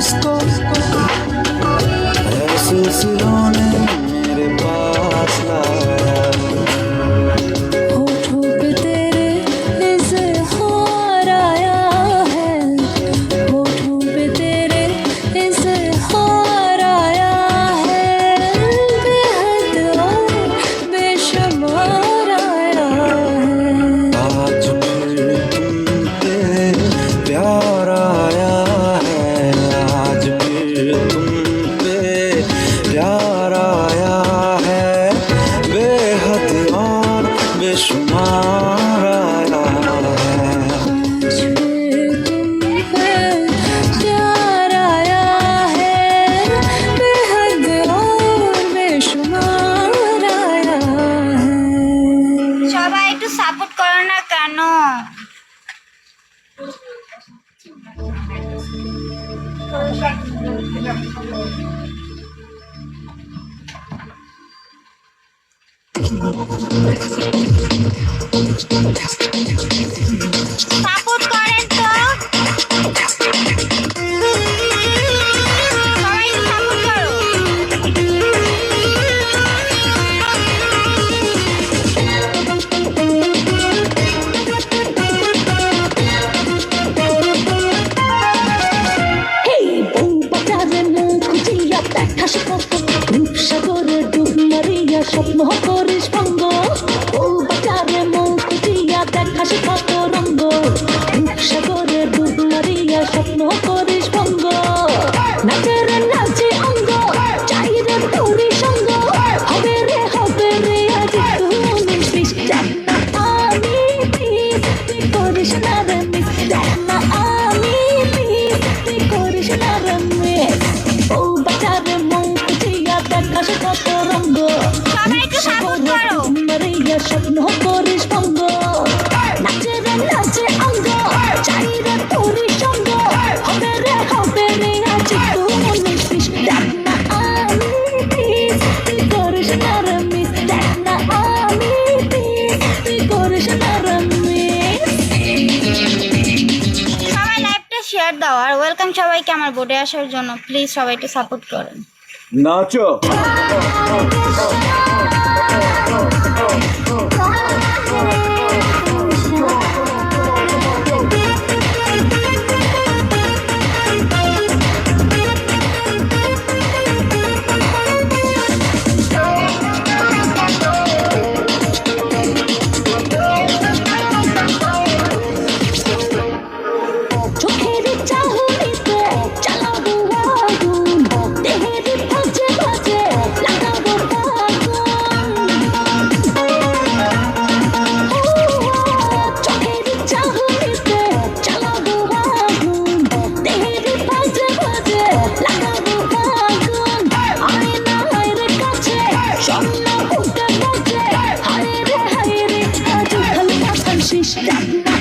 इसको ऐसे सिलों ने मेरे पास लाया। होठों पे तेरे इज़हार आया है, होठों पे तेरे इज़हार आया है, बेहद और बेशुमार आया है। आज फिर तुम पे प्यार आया है, आज फिर तुम पे प्यार आया है, बेहद और बेशुमार आया है। आज फिर तुम पे प्यार आया है, बेहद और बेशुमार आया है। সবাই একটু সাপোর্ট করো না কেন? সাপোর্ট করেন তো, সবাই সাপোর্ট করো। এই বউ বাজারে মুখ খুঁজিয়া দেখাস কত, রূপসাগরে ডুব মারিয়া স্বপ্ন করিস ভঙ্গ। বউ বাজারে মুখ খুঁজিয়া দেখাস কত রঙ্গ, রূপসাগরে ডুব মারিয়া স্বপ্ন করিস ভঙ্গ। নাচের নাচে অঙ্গ, চাই রে তোরি সঙ্গ, হবে রে আজ তুই দেখ না আমি প্লিজ, তুই করিস না রে মিস, দেখ না আমি প্লিজ, তুই করিস না রে মিস। ও বাজারে মুখ খুঁজিয়া দেখাস কত রঙ্গ, সবাই একটু সাপোর্ট করো। মারিয়া স্বপ্ন করিস ভঙ্গ। নাচের নাচে অঙ্গ, চাই রে তোরি সঙ্গ, হবে রে আজ তুই মিস, দেখ না আমি প্লিজ, তুই করিস না রে মিস, দেখ না আমি প্লিজ, তুই করিস না রে মিস। সবাই লাইভটা শেয়ার দাও আর ওয়েলকাম সবাইকে আমার বোর্ডে আসার জন্য। প্লিজ সবাই একটু সাপোর্ট করেন। নাচো। চোখের চাহনিতে চালাবো আগুন, দেহের ভাঁজে ভাঁজে লাগাবো আগুন। চোখের চাহনিতে চালাবো আগুন, দেহের ভাঁজে ভাঁজে লাগাবো আগুন। আয়নার কাছে স্বপ্ন উঠে গেছে, হায় রে আজ ভালোবাসার শেষ, দেখ না